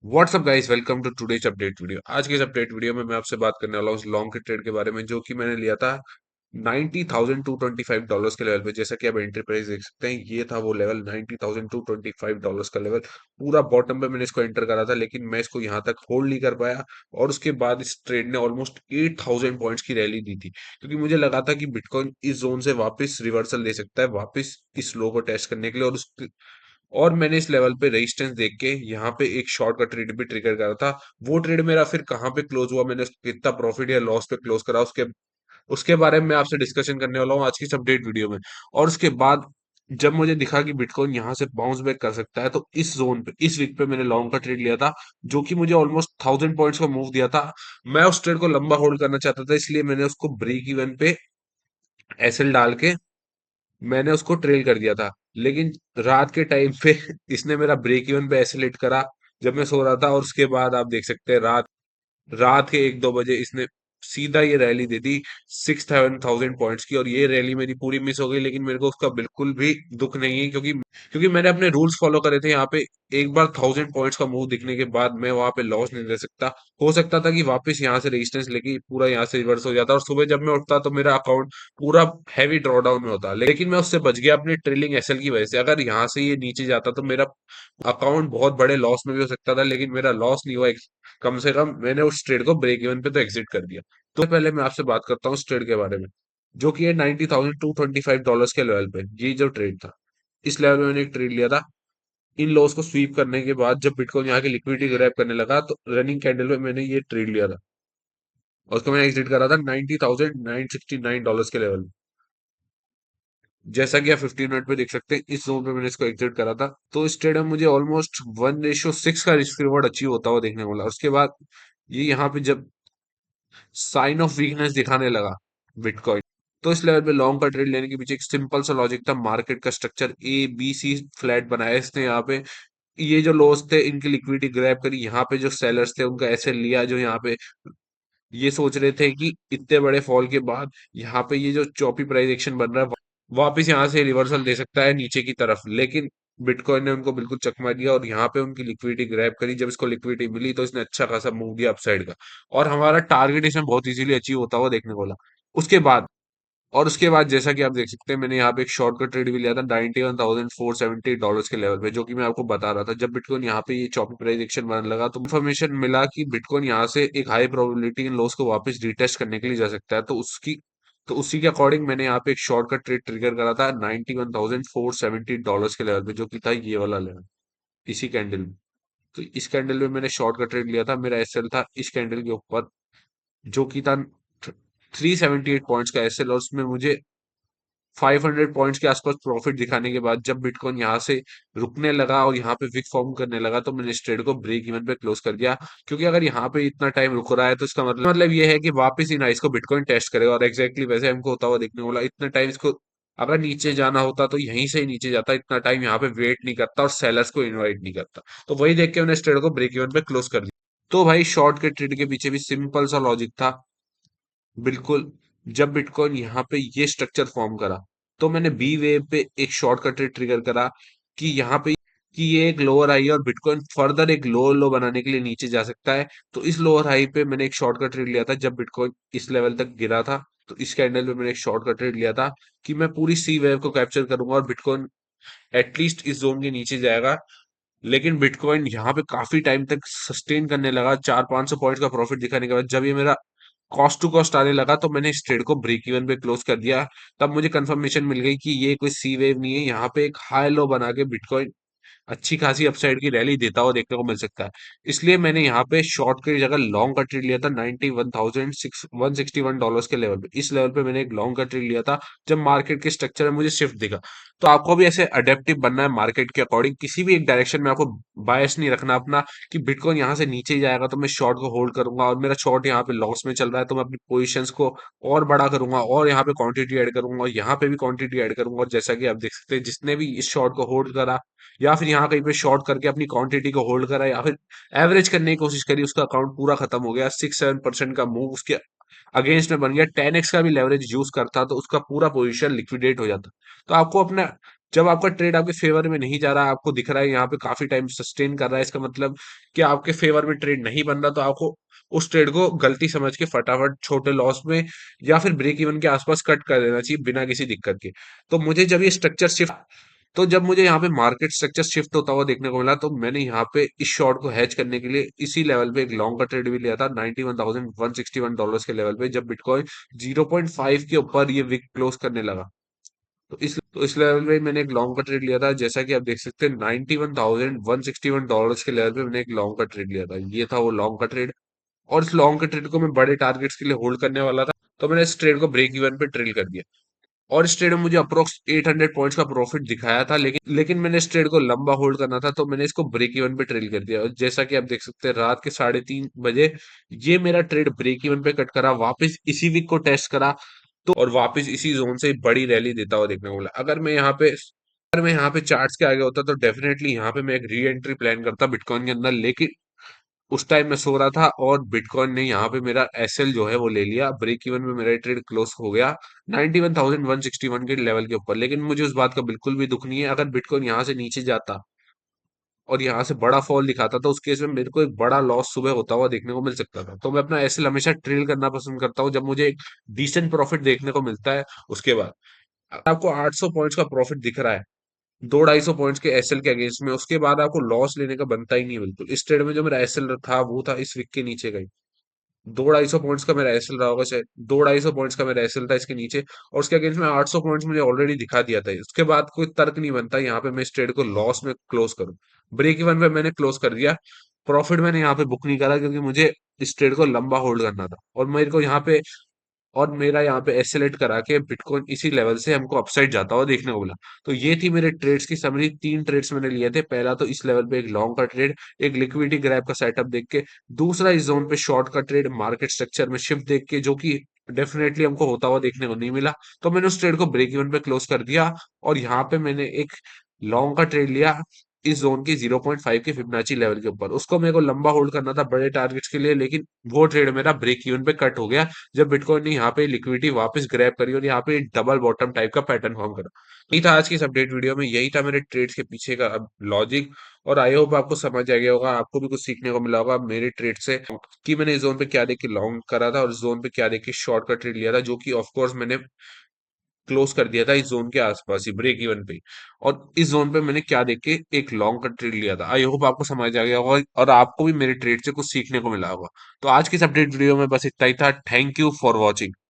WhatsApp guys, welcome to today's update video. आज के इस अपडेट वीडियो में मैं आपसे बात करने वाला हूँ लॉन्ग के ट्रेड के बारे में, जो कि मैंने लिया था $90,225 के लेवल पे। जैसा कि आप एंट्री प्राइस देख सकते हैं, ये था वो लेवल $90,225 का लेवल। पूरा बॉटम पे मैंने इसको एंटर करा था, लेकिन मैं इसको यहाँ तक होल्ड नहीं कर पाया। और उसके बाद इस ट्रेड ने ऑलमोस्ट 8,000 पॉइंट्स की रैली दी थी, क्योंकि मुझे लगा था कि बिटकॉइन इस जोन से वापस रिवर्सल दे सकता है, वापस इस लो को टेस्ट करने के लिए। और मैंने इस लेवल पे रेजिस्टेंस देख के यहाँ पे एक शॉर्ट का ट्रेड भी ट्रिगर करा था। वो ट्रेड मेरा फिर कहाँ पे क्लोज हुआ, मैंने कितना प्रॉफिट या लॉस पे क्लोज करा, उसके उसके बारे में मैं आपसे डिस्कशन करने वाला हूँ आज की इस अपडेट वीडियो में। और उसके बाद जब मुझे दिखा कि बिटकॉइन यहाँ से बाउंस बैक कर सकता है, तो इस जोन पे इस वीक पे मैंने लॉन्ग का ट्रेड लिया था, जो कि मुझे ऑलमोस्ट 1,000 पॉइंट्स का मूव दिया था। मैं उस ट्रेड को लंबा होल्ड करना चाहता था, इसलिए मैंने उसको ब्रेक इवन पे एसएल डाल के मैंने उसको ट्रेल कर दिया था। लेकिन रात के टाइम पे इसने मेरा ब्रेक इवन पे ऐसे लेट करा जब मैं सो रहा था। और उसके बाद आप देख सकते हैं, रात रात के 1-2 बजे इसने सीधा ये रैली दे दी 6-7 थाउजेंड पॉइंट्स की। और ये रैली मेरी पूरी मिस हो गई, लेकिन मेरे को उसका बिल्कुल भी दुख नहीं है, क्योंकि क्योंकि मैंने अपने रूल्स फॉलो करे थे यहाँ पे। एक बार 1,000 पॉइंट्स का मूव दिखने के बाद मैं वहां पे लॉस नहीं ले सकता। हो सकता था कि वापस यहाँ से रेजिस्टेंस लेके पूरा यहाँ से रिवर्स हो जाता, और सुबह जब मैं उठता तो मेरा अकाउंट पूरा हैवी ड्रॉडाउन में होता। लेकिन मैं उससे बच गया अपने ट्रेलिंग एसएल की वजह से। अगर यहाँ से ये नीचे जाता तो मेरा अकाउंट बहुत बड़े लॉस में भी हो सकता था, लेकिन मेरा लॉस नहीं हुआ। कम से कम मैंने उस ट्रेड को ब्रेक इवन पे तो एग्जिट कर दिया। तो पहले मैं आपसे बात करता हूँ इस ट्रेड के बारे में, जो कि है $90,225 के लेवल पे। ये जो ट्रेड था, इस लेवल में मैंने एक ट्रेड लिया था। इन लॉस को स्वीप करने के बाद जब बिटकॉइन यहाँ की लिक्विडिटी ग्रैब करने लगा, तो रनिंग कैंडल में मैंने ये ट्रेड लिया था, और उसको मैंने एग्जिट करा था $90,969 के लेवल में। जैसा कि आप 15 मिनट पे देख सकते हैं, इस जोन पे मैंने इसको एग्जिट करा था। तो इस ट्रेड में मुझे ऑलमोस्ट 1:6 का रिस्क रिवॉर्ड अचीव होता हुआ देखने को मिला। उसके बाद ये यहाँ पे जब साइन ऑफ वीकनेस दिखाने लगा बिटकॉइन, तो इस लेवल पे लॉन्ग का ट्रेड लेने के पीछे एक सिंपल सा लॉजिक था। मार्केट का स्ट्रक्चर ABC फ्लैट बनाया इसने यहाँ पे। ये जो लॉस थे, इनकी लिक्विडिटी ग्रैब करी, यहाँ पे जो सेलर्स थे उनका ऐसे लिया, जो यहाँ पे ये सोच रहे थे कि इतने बड़े फॉल के बाद यहाँ पे ये जो चॉपी प्राइस एक्शन बन रहा है, वापस यहाँ से रिवर्सल दे सकता है नीचे की तरफ। लेकिन बिटकॉइन ने उनको बिल्कुल चकमा दिया, और यहाँ पे उनकी लिक्विडिटी ग्रैब करी। जब इसको लिक्विडिटी मिली, तो इसने अच्छा खासा मूव दिया अपसाइड का, और हमारा टारगेट इसमें बहुत इजीली अचीव होता हुआ देखने को मिला। उसके बाद उसके बाद जैसा कि आप देख सकते हैं, मैंने यहाँ पे एक शॉर्ट का ट्रेड भी लिया था $91,470 के लेवल पे, जो कि मैं आपको बता रहा था। जब बिटकॉइन यहाँ पे ये चॉपी प्राइस एक्शन बनने लगा, तो इन्फॉर्मेशन मिला कि बिटकॉइन यहाँ से एक हाई प्रोबेबिलिटी इन लॉस को वापस रिटेस्ट करने के लिए जा सकता है। तो उसी के अकॉर्डिंग मैंने यहाँ पे एक शॉर्ट का ट्रेड ट्रिगर करा था $91,470 के लेवल पे, जो कि था ये वाला लेवल, इसी कैंडल में। तो इस कैंडल में मैंने शॉर्ट का ट्रेड लिया था, मेरा एसएल था इस कैंडल के ऊपर, जो कि था 378 पॉइंट्स का एसएल। और उसमें मुझे 500 पॉइंट्स के आसपास प्रॉफिट दिखाने के बाद जब बिटकॉइन यहाँ से रुकने लगा और यहाँ पे विक फॉर्म करने लगा, तो मैंने इस ट्रेड को ब्रेक इवन पे क्लोज कर दिया। क्योंकि अगर यहाँ पे इतना टाइम रुक रहा है, तो इसका मतलब ये है कि वापस इन आइस को बिटकॉइन टेस्ट करेगा। और एग्जैक्टली वैसे हमको होता हुआ देखने को मिला। इतना टाइम इसको अगर नीचे जाना होता तो यहीं से ही नीचे जाता, इतना टाइम यहाँ पे वेट नहीं करता और सेलर्स को इन्वाइट नहीं करता। तो वही देख के मैंने इस ट्रेड को ब्रेक इवन पे क्लोज कर दिया। तो भाई, शॉर्ट के ट्रेड के पीछे भी सिंपल सा लॉजिक था, बिल्कुल। जब बिटकॉइन यहाँ पे ये स्ट्रक्चर फॉर्म करा, तो मैंने बी वेव पे एक शॉर्ट का ट्रेड ट्रिगर करा कि यहाँ पे कि ये एक लोअर हाई है, और बिटकॉइन फर्दर एक लोअर लो बनाने के लिए नीचे जा सकता है। तो इस लोअर हाई पे मैंने एक शॉर्ट का ट्रेड लिया था जब बिटकॉइन इस लेवल तक गिरा था। तो इस कैंडल में मैंने एक शॉर्ट का ट्रेड लिया था कि मैं पूरी सी वेव को कैप्चर करूंगा, और बिटकॉइन एटलीस्ट इस जोन के नीचे जाएगा। लेकिन बिटकॉइन यहाँ पे काफी टाइम तक सस्टेन करने लगा, 400-500 पॉइंट का प्रॉफिट दिखाने के बाद जब ये मेरा कॉस्ट टू कॉस्ट आने लगा, तो मैंने इस ट्रेड को ब्रेक इवन पे क्लोज कर दिया। तब मुझे कंफर्मेशन मिल गई कि ये कोई सी वेव नहीं है, यहाँ पे एक हाई लो बना के बिटकॉइन अच्छी खासी अपसाइड की रैली देता हुआ देखने को मिल सकता है। इसलिए मैंने यहाँ पे शॉर्ट की जगह लॉन्ग का ट्रेड लिया था $91,161 के लेवल पे। इस लेवल पे मैंने एक लॉन्ग का ट्रेड लिया था जब मार्केट के स्ट्रक्चर में मुझे शिफ्ट दिखा। तो आपको भी ऐसे अडेप्टिव बनना है मार्केट के अकॉर्डिंग, किसी भी एक डायरेक्शन में आपको बायस नहीं रखना अपना, कि बिटकॉइन यहाँ से नीचे ही जाएगा तो मैं शॉर्ट को होल्ड करूंगा, और मेरा शॉर्ट यहाँ पे लॉस में चल रहा है तो मैं अपनी पोजीशंस को और बड़ा करूंगा, और यहाँ पे क्वांटिटी ऐड करूंगा, और यहाँ पे भी क्वांटिटी ऐड करूंगा। और जैसा कि आप देख सकते हैं, जिसने भी इस शॉर्ट को होल्ड करा, या फिर यहाँ कहीं पे शॉर्ट करके अपनी क्वांटिटी को होल्ड करा, या फिर एवरेज करने की कोशिश करी, उसका अकाउंट पूरा खत्म हो गया। 6-7% का मूव उसके अगेंस्ट में बन गया। 10x का भी लेवरेज यूज करता तो उसका पूरा पोजीशन लिक्विडेट हो जाता। तो आपको अपना जब आपका ट्रेड आपके फेवर में नहीं जा रहा, आपको दिख रहा है यहाँ पे काफी टाइम सस्टेन कर रहा है, इसका मतलब कि आपके फेवर में ट्रेड नहीं बन रहा, तो आपको उस ट्रेड को गलती समझ के फटाफट छोटे लॉस में या फिर ब्रेक इवन के आसपास कट कर देना चाहिए बिना किसी दिक्कत के। तो मुझे जब ये स्ट्रक्चर शिफ्ट तो जब मुझे यहाँ पे मार्केट स्ट्रक्चर शिफ्ट होता हुआ देखने को मिला, तो मैंने यहाँ पे इस शॉर्ट को हैच करने के लिए इसी लेवल पे एक लॉन्ग का ट्रेड भी लिया था, $91,161 के लेवल पे, जब बिटकॉइन 0.5 के ऊपर ये विक क्लोज करने लगा। तो इस लेवल पे मैंने एक लॉन्ग का ट्रेड लिया था, जैसा कि आप देख सकते हैं $91,161 के लेवल पे मैंने एक लॉन्ग का ट्रेड लिया था। ये था वो लॉन्ग का ट्रेड, और इस लॉन्ग के ट्रेड को मैं बड़े टारगेट्स के लिए होल्ड करने वाला था, तो मैंने इस ट्रेड को ब्रेक इवन पे ट्रेड कर दिया। और इस ट्रेड में मुझे अप्रोक्स 800 पॉइंट्स का प्रॉफिट दिखाया था, लेकिन मैंने इस ट्रेड को लंबा होल्ड करना था, तो मैंने इसको ब्रेक इवन पे ट्रेड कर दिया। और जैसा कि आप देख सकते हैं, रात के 3:30 बजे ये मेरा ट्रेड ब्रेक इवन पे कट करा, वापस इसी वीक को टेस्ट करा, तो और वापस इसी जोन से बड़ी रैली देता हुआ देखने को मिला। अगर मैं यहाँ पे चार्ट्स के आगे होता, तो डेफिनेटली यहाँ पे मैं एक री एंट्री प्लान करता बिटकॉइन के अंदर, लेकिन उस टाइम मैं सो रहा था और बिटकॉइन ने यहाँ पे मेरा एसएल जो है वो ले लिया, ब्रेक इवन में मेरा ट्रेड क्लोज हो गया 91,161 के लेवल के ऊपर। लेकिन मुझे उस बात का बिल्कुल भी दुख नहीं है, अगर बिटकॉइन यहाँ से नीचे जाता और यहाँ से बड़ा फॉल दिखाता, तो उस केस में मेरे को एक बड़ा लॉस सुबह होता हुआ देखने को मिल सकता था। तो मैं अपना एसएल हमेशा ट्रेल करना पसंद करता हूँ, जब मुझे एक डिसेंट प्रॉफिट देखने को मिलता है। उसके बाद अगर आपको 800 पॉइंट्स का प्रॉफिट दिख रहा है 200-250 पॉइंट्स के एसएल के अगेंस्ट में, उसके बाद आपको लॉस लेने का बनता ही नहीं है बिल्कुल। इस ट्रेड में जो मेरा एसएल था वो था इस विक के नीचे का ही। 200-250 पॉइंट्स का मेरा एसएल रहा होगा शायद, 200-250 पॉइंट्स का मेरा एसएल था इसके नीचे, और उसके अगेंस्ट में 800 पॉइंट्स मुझे ऑलरेडी दिखा दिया था। उसके बाद कोई तर्क नहीं बनता यहाँ पे मैं इस ट्रेड को लॉस में क्लोज करूं। ब्रेक इवन पे मैंने क्लोज कर दिया, प्रॉफिट मैंने यहाँ पे बुक नहीं करा, क्योंकि मुझे इस ट्रेड को लंबा होल्ड करना था, और मेरे को यहाँ पे और मेरा यहाँ पे एस्केलेट करा के बिटकॉइन इसी लेवल से हमको अपसाइड जाता हुआ देखने को मिला। तो ये थी मेरे ट्रेड्स की समरी। 3 ट्रेड्स मैंने लिए थे, पहला तो इस लेवल पे एक लॉन्ग का ट्रेड, एक लिक्विडिटी ग्रैब का सेटअप देख के, दूसरा इस जोन पे शॉर्ट का ट्रेड मार्केट स्ट्रक्चर में शिफ्ट देख के, जो कि डेफिनेटली हमको होता हुआ देखने को नहीं मिला। तो मैंने उस ट्रेड को ब्रेक इवन पे क्लोज कर दिया, और यहाँ पे मैंने एक लॉन्ग का ट्रेड लिया इस जोन की 0.5 के फिबोनाची लेवल के ऊपर। उसको मेरे को लंबा होल्ड करना था बड़े टारगेट्स के लिए, लेकिन वो ट्रेड मेरा ब्रेक इवन पे कट हो गया, जब बिटकॉइन ने यहाँ पे लिक्विडिटी वापस ग्रैब करी और यहाँ पे डबल बॉटम टाइप का पैटर्न फॉर्म करा। यही था आज की इस अपडेट वीडियो में, यही था मेरे ट्रेड्स के पीछे का अब लॉजिक, और आई होप आपको समझ आ गया होगा, आपको भी कुछ सीखने को मिला होगा मेरे ट्रेड से, कि मैंने इस जोन पे क्या देख के लॉन्ग करा था और इस जोन पे क्या देख के शॉर्ट का ट्रेड लिया था, जो कि ऑफ कोर्स मैंने क्लोज कर दिया था इस जोन के आसपास ही, ब्रेक इवन पे ही। और इस जोन पे मैंने क्या देख के एक लॉन्ग का ट्रेड लिया था। आई होप आपको समझ आ गया होगा और आपको भी मेरे ट्रेड से कुछ सीखने को मिला होगा। तो आज की इस अपडेट वीडियो में बस इतना ही था। Thank you for watching.